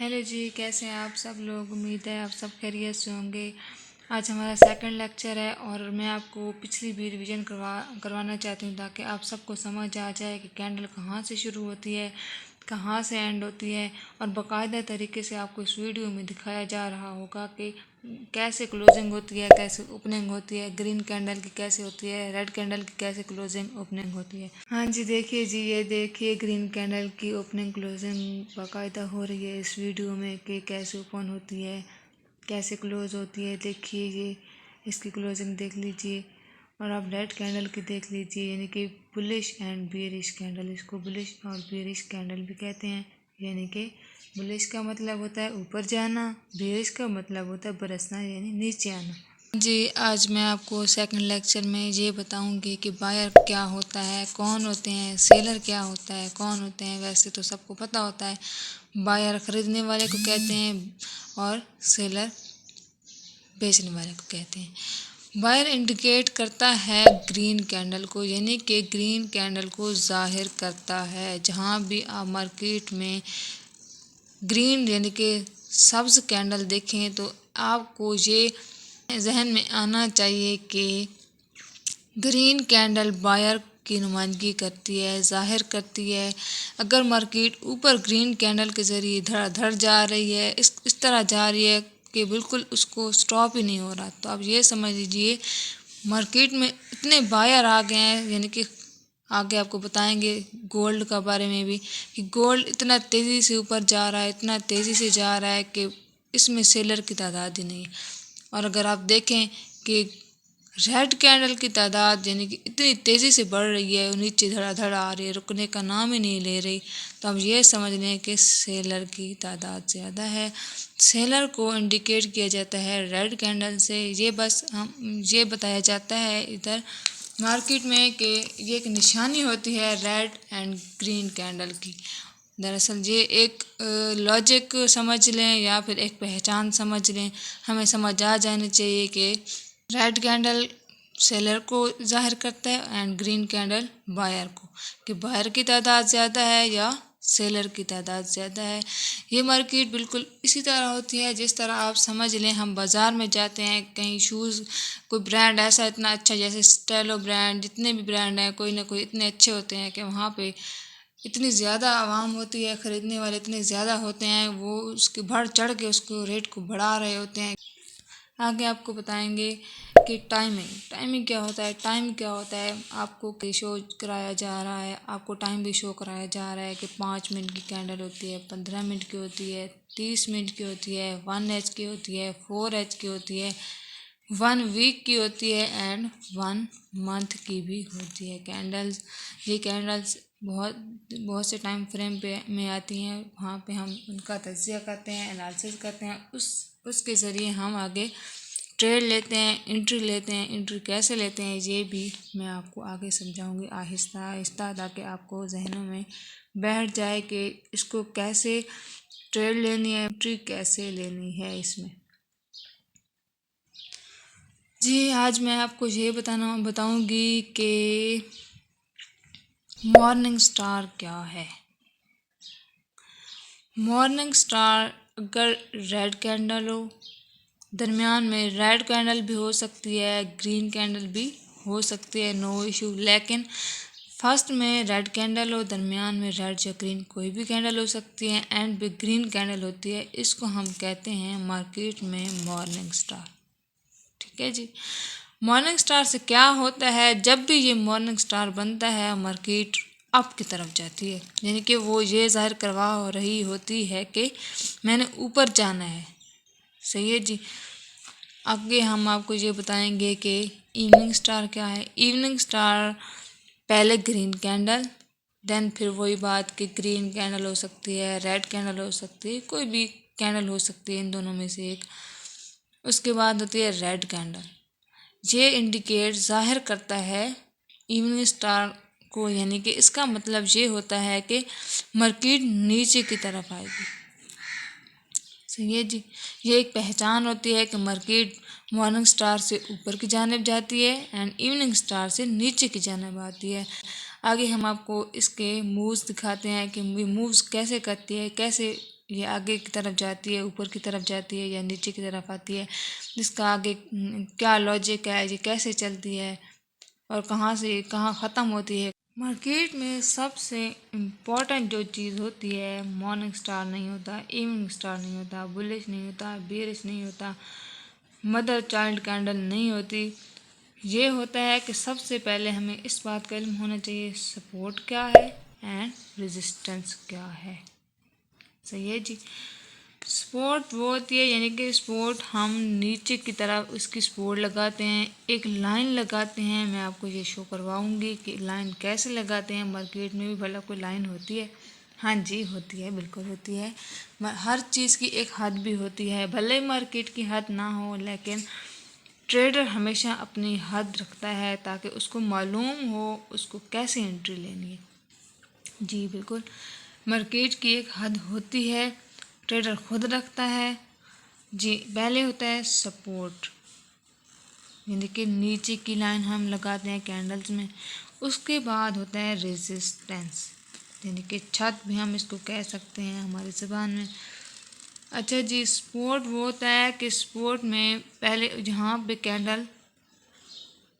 Hello जी, कैसे हैं आप सब लोग। उम्मीद है आप सब खैरियत से होंगे। आज हमारा सेकंड लेक्चर है और मैं आपको पिछली भी रिवीजन करवाना चाहती हूँ ताकि आप सबको समझ आ जाए कि कैंडल कहाँ से शुरू होती है, कहाँ से एंड होती है। और बाकायदा तरीके से आपको इस वीडियो में दिखाया जा रहा होगा कि कैसे क्लोजिंग होती है, कैसे ओपनिंग होती है, ग्रीन कैंडल की कैसे होती है, रेड कैंडल की कैसे क्लोजिंग ओपनिंग होती है। हाँ जी, देखिए जी, ये देखिए ग्रीन कैंडल की ओपनिंग क्लोजिंग बाकायदा हो रही है इस वीडियो में कि कैसे ओपन होती है, कैसे क्लोज होती है। देखिए ये इसकी क्लोजिंग देख लीजिए और आप रेड कैंडल की देख लीजिए, यानी कि बुलिश एंड बियरिश कैंडल। इसको बुलिश और बियरिश कैंडल भी कहते हैं। यानी कि बुलिश का मतलब होता है ऊपर जाना, बियरिश का मतलब होता है बरसना यानी नीचे आना। जी, आज मैं आपको सेकंड लेक्चर में ये बताऊंगी कि बायर क्या होता है, कौन होते हैं, सेलर क्या होता है, कौन होते हैं। वैसे तो सबको पता होता है, बायर खरीदने वाले को कहते हैं और सेलर बेचने वाले को कहते हैं। बायर इंडिकेट करता है ग्रीन कैंडल को, यानी कि ग्रीन कैंडल को जाहिर करता है। जहाँ भी आप मार्केट में ग्रीन यानी कि सब्ज कैंडल देखें तो आपको ये जहन में आना चाहिए कि ग्रीन कैंडल बायर की नुमाइंदगी करती है, जाहिर करती है। अगर मार्केट ऊपर ग्रीन कैंडल के ज़रिए धड़ाधड़ जा रही है, इस तरह जा रही है कि बिल्कुल उसको स्टॉप ही नहीं हो रहा, तो आप ये समझ लीजिए मार्केट में इतने बायर आ गए हैं। यानी कि आगे आपको बताएंगे गोल्ड का बारे में भी कि गोल्ड इतना तेज़ी से ऊपर जा रहा है, इतना तेज़ी से जा रहा है कि इसमें सेलर की तादाद ही नहीं। और अगर आप देखें कि रेड कैंडल की तादाद यानी कि इतनी तेज़ी से बढ़ रही है, नीचे धड़ाधड़ आ रही है, रुकने का नाम ही नहीं ले रही, तो हम ये समझ लें कि सेलर की तादाद ज़्यादा है। सेलर को इंडिकेट किया जाता है रेड कैंडल से। ये बस हम ये बताया जाता है इधर मार्केट में कि ये एक निशानी होती है रेड एंड ग्रीन कैंडल की। दरअसल ये एक लॉजिक समझ लें या फिर एक पहचान समझ लें। हमें समझ आ जानी चाहिए कि रेड कैंडल सेलर को जाहिर करता है एंड ग्रीन कैंडल बायर को, कि बायर की तादाद ज़्यादा है या सेलर की तादाद ज़्यादा है। ये मार्केट बिल्कुल इसी तरह होती है जिस तरह आप समझ लें हम बाज़ार में जाते हैं, कहीं शूज़ कोई ब्रांड ऐसा इतना अच्छा जैसे स्टेलो ब्रांड, जितने भी ब्रांड हैं कोई ना कोई इतने अच्छे होते हैं कि वहाँ पे इतनी ज़्यादा आवाम होती है, ख़रीदने वाले इतने ज़्यादा होते हैं, वो उसके बढ़ चढ़ के उसको रेट को बढ़ा रहे होते हैं। आगे आपको बताएंगे कि टाइमिंग क्या होता है। टाइम क्या होता है, आपको शो कराया जा रहा है, आपको टाइम भी शो कराया जा रहा है कि 5 मिनट की कैंडल होती है, 15 मिनट की होती है, 30 मिनट की होती है, 1 एच की होती है, 4 एच की होती है, 1 वीक की होती है एंड 1 मंथ की भी होती है कैंडल्स। ये कैंडल्स बहुत बहुत से टाइम फ्रेम पे में आती हैं। वहाँ पे हम उनका तज्ज़िया करते हैं, एनालिसिस करते हैं, उसके ज़रिए हम आगे ट्रेड लेते हैं, एंट्री लेते हैं। एंट्री कैसे लेते हैं ये भी मैं आपको आगे समझाऊंगी आहिस्ता आहिस्ता, ताकि आपको जहनों में बैठ जाए कि इसको कैसे ट्रेड लेनी है, एंट्री कैसे लेनी है इसमें। जी, आज मैं आपको ये बताऊंगी कि मॉर्निंग स्टार क्या है। मॉर्निंग स्टार अगर रेड कैंडल हो, दरमियान में रेड कैंडल भी हो सकती है, ग्रीन कैंडल भी हो सकती है, नो इशू। लेकिन फर्स्ट में रेड कैंडल हो, दरमियान में रेड या ग्रीन कोई भी कैंडल हो सकती है, एंड भी ग्रीन कैंडल होती है। इसको हम कहते हैं मार्केट में मॉर्निंग स्टार। ठीक है जी। मॉर्निंग स्टार से क्या होता है, जब भी ये मॉर्निंग स्टार बनता है मार्केट अप की तरफ जाती है, यानी कि वो ये जाहिर करवा रही होती है कि मैंने ऊपर जाना है। सही है जी। आगे हम आपको ये बताएंगे कि इवनिंग स्टार क्या है। इवनिंग स्टार पहले ग्रीन कैंडल, देन फिर वही बात कि ग्रीन कैंडल हो सकती है, रेड कैंडल हो सकती है, कोई भी कैंडल हो सकती है इन दोनों में से एक। उसके बाद होती है रेड कैंडल। ये इंडिकेट जाहिर करता है इवनिंग स्टार को, यानी कि इसका मतलब ये होता है कि मार्केट नीचे की तरफ आएगी। सही है जी। ये एक पहचान होती है कि मार्केट मॉर्निंग स्टार से ऊपर की जानिब जाती है एंड इवनिंग स्टार से नीचे की जानिब आती है। आगे हम आपको इसके मूव्स दिखाते हैं कि मूव्स कैसे करती है, कैसे ये आगे की तरफ जाती है, ऊपर की तरफ जाती है या नीचे की तरफ आती है, जिसका आगे क्या लॉजिक है, ये कैसे चलती है और कहाँ से कहाँ ख़त्म होती है। मार्केट में सबसे इम्पोर्टेंट जो चीज़ होती है, मॉर्निंग स्टार नहीं होता, इवनिंग स्टार नहीं होता, बुलिश नहीं होता, बेरिश नहीं होता, मदर चाइल्ड कैंडल नहीं होती। ये होता है कि सबसे पहले हमें इस बात का इल्म होना चाहिए सपोर्ट क्या है एंड रेजिस्टेंस क्या है। सही है जी। सपोर्ट वो होती है, यानी कि सपोर्ट हम नीचे की तरफ उसकी सपोर्ट लगाते हैं, एक लाइन लगाते हैं। मैं आपको ये शो करवाऊंगी कि लाइन कैसे लगाते हैं। मार्केट में भी भला कोई लाइन होती है? हाँ जी होती है, बिल्कुल होती है। हर चीज़ की एक हद भी होती है, भले ही मार्केट की हद ना हो, लेकिन ट्रेडर हमेशा अपनी हद रखता है ताकि उसको मालूम हो उसको कैसे एंट्री लेनी है। जी बिल्कुल, मार्केट की एक हद होती है, ट्रेडर खुद रखता है। जी पहले होता है सपोर्ट, यानी कि नीचे की लाइन हम लगाते हैं कैंडल्स में। उसके बाद होता है रेजिस्टेंस, यानी कि छत भी हम इसको कह सकते हैं हमारी ज़बान में। अच्छा जी, सपोर्ट वो होता है कि सपोर्ट में पहले जहाँ पे कैंडल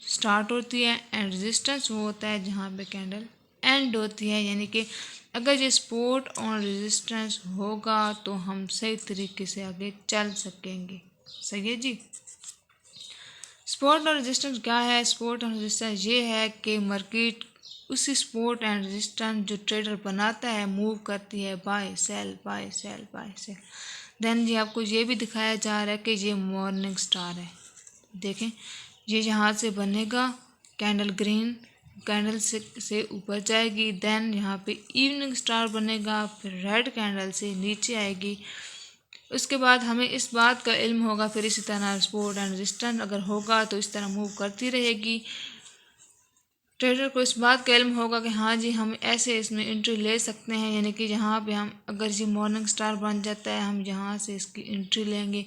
स्टार्ट होती है, एंड रेजिस्टेंस वो होता है जहाँ पे कैंडल एंड होती है। यानी कि अगर ये सपोर्ट और रेजिस्टेंस होगा तो हम सही तरीके से आगे चल सकेंगे। सही है जी। सपोर्ट और रेजिस्टेंस क्या है? सपोर्ट और रेजिस्टेंस ये है कि मार्केट उसी सपोर्ट एंड रेजिस्टेंस जो ट्रेडर बनाता है मूव करती है, buy sell buy sell buy sell. Then जी आपको ये भी दिखाया जा रहा है कि ये मॉर्निंग स्टार है। देखें, ये यहाँ से बनेगा कैंडल, ग्रीन कैंडल से ऊपर जाएगी, देन यहाँ पे इवनिंग स्टार बनेगा, फिर रेड कैंडल से नीचे आएगी। उसके बाद हमें इस बात का इल्म होगा, फिर इसी तरह सपोर्ट एंड रेजिस्टेंस अगर होगा तो इस तरह मूव करती रहेगी। ट्रेडर को इस बात का इल्म होगा कि हाँ जी हम ऐसे इसमें एंट्री ले सकते हैं, यानी कि यहाँ पे हम अगर ये मॉर्निंग स्टार बन जाता है हम यहाँ से इसकी एंट्री लेंगे,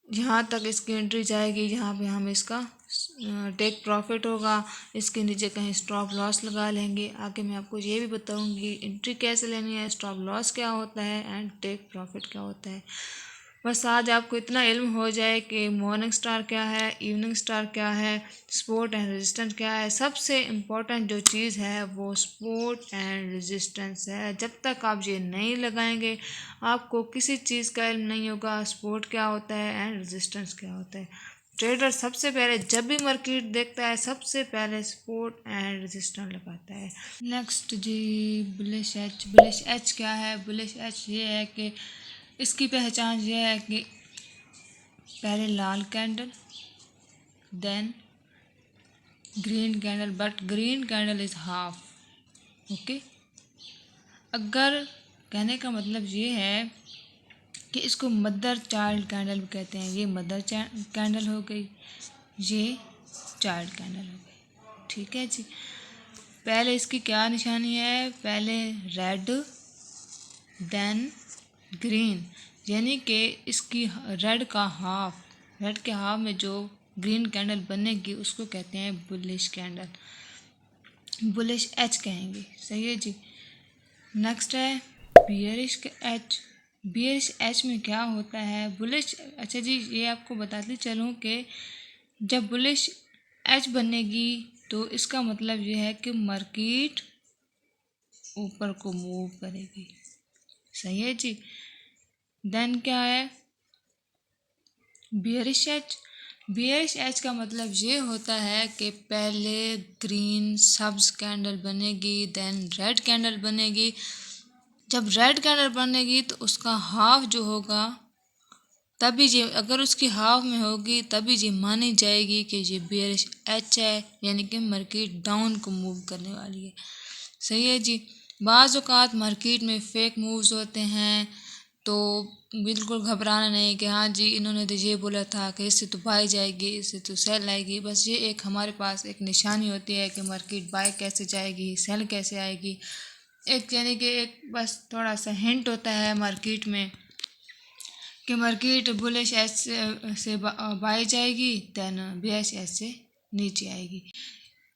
यहाँ तक इसकी एंट्री जाएगी, यहाँ पे हम इसका टेक प्रॉफिट होगा, इसके नीचे कहीं स्टॉप लॉस लगा लेंगे। आगे मैं आपको ये भी बताऊंगी एंट्री कैसे लेनी है, स्टॉप लॉस क्या होता है एंड टेक प्रॉफिट क्या होता है। बस आज आपको इतना इल्म हो जाए कि मॉर्निंग स्टार क्या है, इवनिंग स्टार क्या है, सपोर्ट एंड रेजिस्टेंस क्या है। सबसे इम्पोर्टेंट जो चीज़ है वो सपोर्ट एंड रेजिस्टेंस है। जब तक आप ये नहीं लगाएंगे आपको किसी चीज़ का इल्म नहीं होगा, सपोर्ट क्या होता है एंड रेजिस्टेंस क्या होता है। ट्रेडर सबसे पहले जब भी मार्केट देखता है सबसे पहले सपोर्ट एंड रेजिस्टेंस लगाता है। नेक्स्ट जी बुलिश एच। बुलिश एच क्या है? बुलिश एच ये है कि इसकी पहचान ये है कि पहले लाल candle, then green candle, but green candle is half. Okay, अगर कहने का मतलब ये है कि इसको मदर चाइल्ड कैंडल भी कहते हैं। ये मदर कैंडल हो गई, ये चाइल्ड कैंडल हो गई। ठीक है जी। पहले इसकी क्या निशानी है? पहले रेड देन ग्रीन, यानी कि इसकी रेड का हाफ, रेड के हाफ में जो ग्रीन कैंडल बनेगी उसको कहते हैं बुलिश कैंडल, बुलिश एच कहेंगे। सही है जी। नेक्स्ट है बियरिश एच। बियरिश एच में क्या होता है? बुलिश, अच्छा जी ये आपको बताती चलूँ कि जब बुलिश एच बनेगी तो इसका मतलब ये है कि मार्केट ऊपर को मूव करेगी। सही है जी। देन क्या है बियरिश एच। बियरिश एच का मतलब ये होता है कि पहले ग्रीन सब्ज कैंडल बनेगी, देन रेड कैंडल बनेगी। जब रेड कैंडल बनेगी तो उसका हाफ जो होगा तभी ये, अगर उसकी हाफ में होगी तभी ये मानी जाएगी कि ये बियरिश एच है, यानी कि मार्केट डाउन को मूव करने वाली है। सही है जी। बाज़ औक़ात मार्केट में फेक मूव्स होते हैं, तो बिल्कुल घबराना नहीं कि हाँ जी इन्होंने तो ये बोला था कि इससे तो बाई जाएगी, इससे तो सेल आएगी। बस ये एक हमारे पास एक निशानी होती है कि मार्केट बाय कैसे जाएगी, सेल कैसे आएगी। एक यानी कि एक बस थोड़ा सा हिंट होता है मार्केट में कि मार्केट बुलिश एच से बाई जाएगी, देन बेयरिश एच से नीचे आएगी,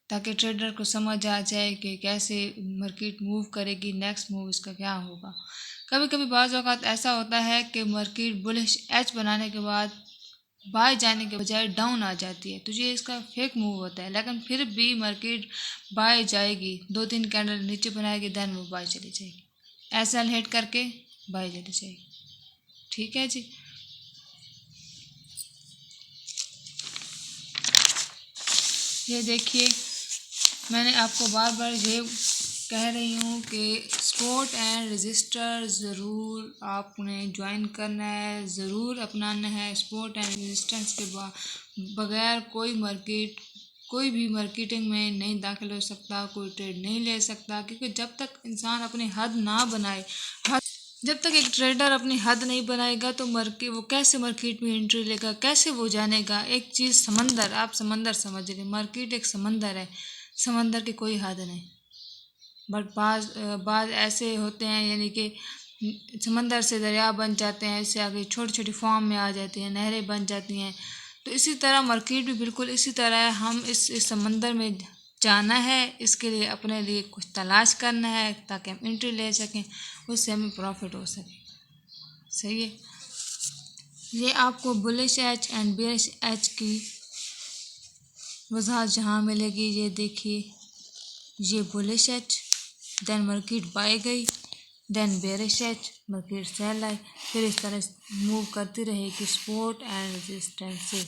ताकि ट्रेडर को समझ आ जाए कि कैसे मार्केट मूव करेगी, नेक्स्ट मूव इसका क्या होगा। कभी कभी बाज़ औक़ात ऐसा होता है कि मार्केट बुलिश एच बनाने के बाद बाय जाने के बजाय डाउन आ जाती है, तो ये इसका फेक मूव होता है। लेकिन फिर भी मार्केट बाय जाएगी, 2-3 कैंडल नीचे बनाएगी, देन वो बाय चली जाएगी। ऐसा हिट करके बाय चली जाएगी। ठीक है जी। ये देखिए, मैंने आपको बार बार ये कह रही हूँ कि सपोर्ट एंड रजिस्टर ज़रूर आपने ज्वाइन करना है, ज़रूर अपनाना है। सपोर्ट एंड रेजिस्टेंस के बगैर कोई भी मार्केटिंग में नहीं दाखिल हो सकता, कोई ट्रेड नहीं ले सकता। क्योंकि जब तक इंसान अपनी हद ना बनाए, जब तक एक ट्रेडर अपनी हद नहीं बनाएगा तो वो कैसे मार्केट में एंट्री लेगा, कैसे वो जानेगा। एक चीज़ समंदर, आप समंदर समझ रहे, मार्केट एक समंदर है, समंदर की कोई हद नहीं। बट बाज़ ऐसे होते हैं, यानी कि समंदर से दरिया बन जाते हैं, इससे आगे छोटी छोटी फॉर्म में आ जाती हैं, नहरें बन जाती हैं। तो इसी तरह मार्केट भी बिल्कुल इसी तरह है। हम इस समंदर में जाना है, इसके लिए अपने लिए कुछ तलाश करना है ताकि हम एंट्री ले सकें, उससे हमें प्रॉफिट हो सके। सही है। ये आपको bullish H and bearish H की वजाहत जहाँ मिलेगी, ये देखिए, ये bullish H, then market buy गई, then bearish H, market sell आई, फिर इस तरह मूव करती रहेगी सपोर्ट एंड रेजिस्टेंस से।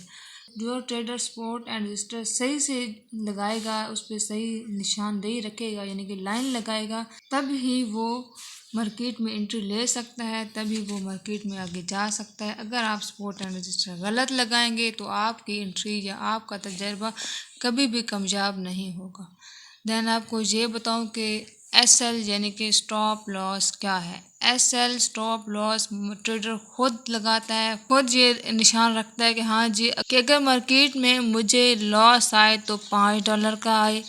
जो ट्रेडर सपोर्ट एंड रेजिस्टेंस सही से लगाएगा, उस पर सही निशानदेही रखेगा, यानी कि लाइन लगाएगा, तब ही वो मार्केट में एंट्री ले सकता है, तभी वो मार्केट में आगे जा सकता है। अगर आप सपोर्ट एंड रेजिस्टेंस गलत लगाएंगे तो आपकी एंट्री या आपका तजर्बा कभी भी कामयाब नहीं होगा। देन आपको ये बताऊं कि SL यानी कि स्टॉप लॉस क्या है। SL स्टॉप लॉस ट्रेडर खुद लगाता है, खुद ये निशान रखता है कि हाँ जी, कि अगर मार्केट में मुझे लॉस आए तो $5 का आए,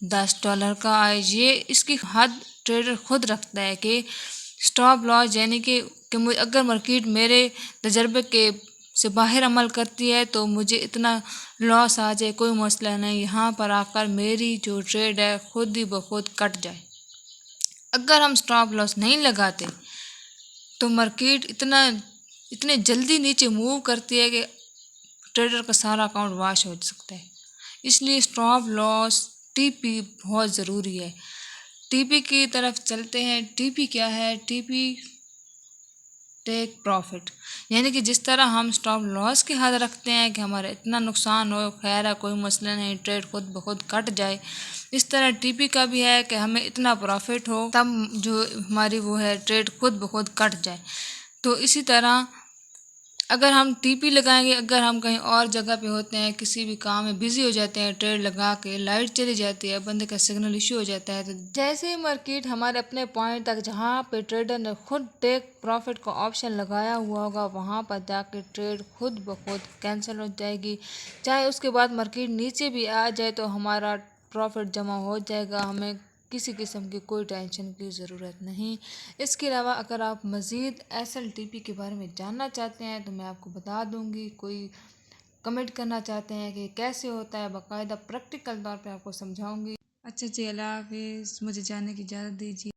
$10 का आए। ये इसकी हद ट्रेडर खुद रखता है कि स्टॉप लॉस यानी कि अगर मार्केट मेरे तजर्बे के से बाहर अमल करती है तो मुझे इतना लॉस आ जाए, कोई मसला नहीं, यहाँ पर आकर मेरी जो ट्रेड है खुद ही ब खुद कट जाए। अगर हम स्टॉप लॉस नहीं लगाते तो मार्केट इतने जल्दी नीचे मूव करती है कि ट्रेडर का सारा अकाउंट वाश हो सकता है। इसलिए स्टॉप लॉस TP बहुत ज़रूरी है। TP की तरफ चलते हैं। TP क्या है? TP टेक प्रॉफिट, यानी कि जिस तरह हम स्टॉप लॉस की हद रखते हैं कि हमारा इतना नुकसान हो, खैर है, कोई मसला नहीं, ट्रेड खुद ब खुद कट जाए, इस तरह TP का भी है कि हमें इतना प्रॉफिट हो तब जो हमारी वो है ट्रेड खुद ब खुद कट जाए। तो इसी तरह अगर हम TP लगाएंगे, अगर हम कहीं और जगह पे होते हैं, किसी भी काम में बिजी हो जाते हैं, ट्रेड लगा के लाइट चली जाती है, बंदे का सिग्नल इशू हो जाता है, तो जैसे ही मार्केट हमारे अपने पॉइंट तक जहाँ पे ट्रेडर ने खुद टेक प्रॉफिट का ऑप्शन लगाया हुआ होगा, वहाँ पर जाके ट्रेड खुद ब खुद कैंसिल हो जाएगी। चाहे उसके बाद मार्केट नीचे भी आ जाए तो हमारा प्रॉफिट जमा हो जाएगा, हमें किसी किस्म की कोई टेंशन की ज़रूरत नहीं। इसके अलावा अगर आप मज़ीद SLTP के बारे में जानना चाहते हैं तो मैं आपको बता दूंगी। कोई कमेंट करना चाहते हैं कि कैसे होता है, बाकायदा प्रैक्टिकल तौर पे आपको समझाऊंगी। अच्छा जी, अल्लाह हाफिज़, मुझे जाने की इजाज़त दीजिए।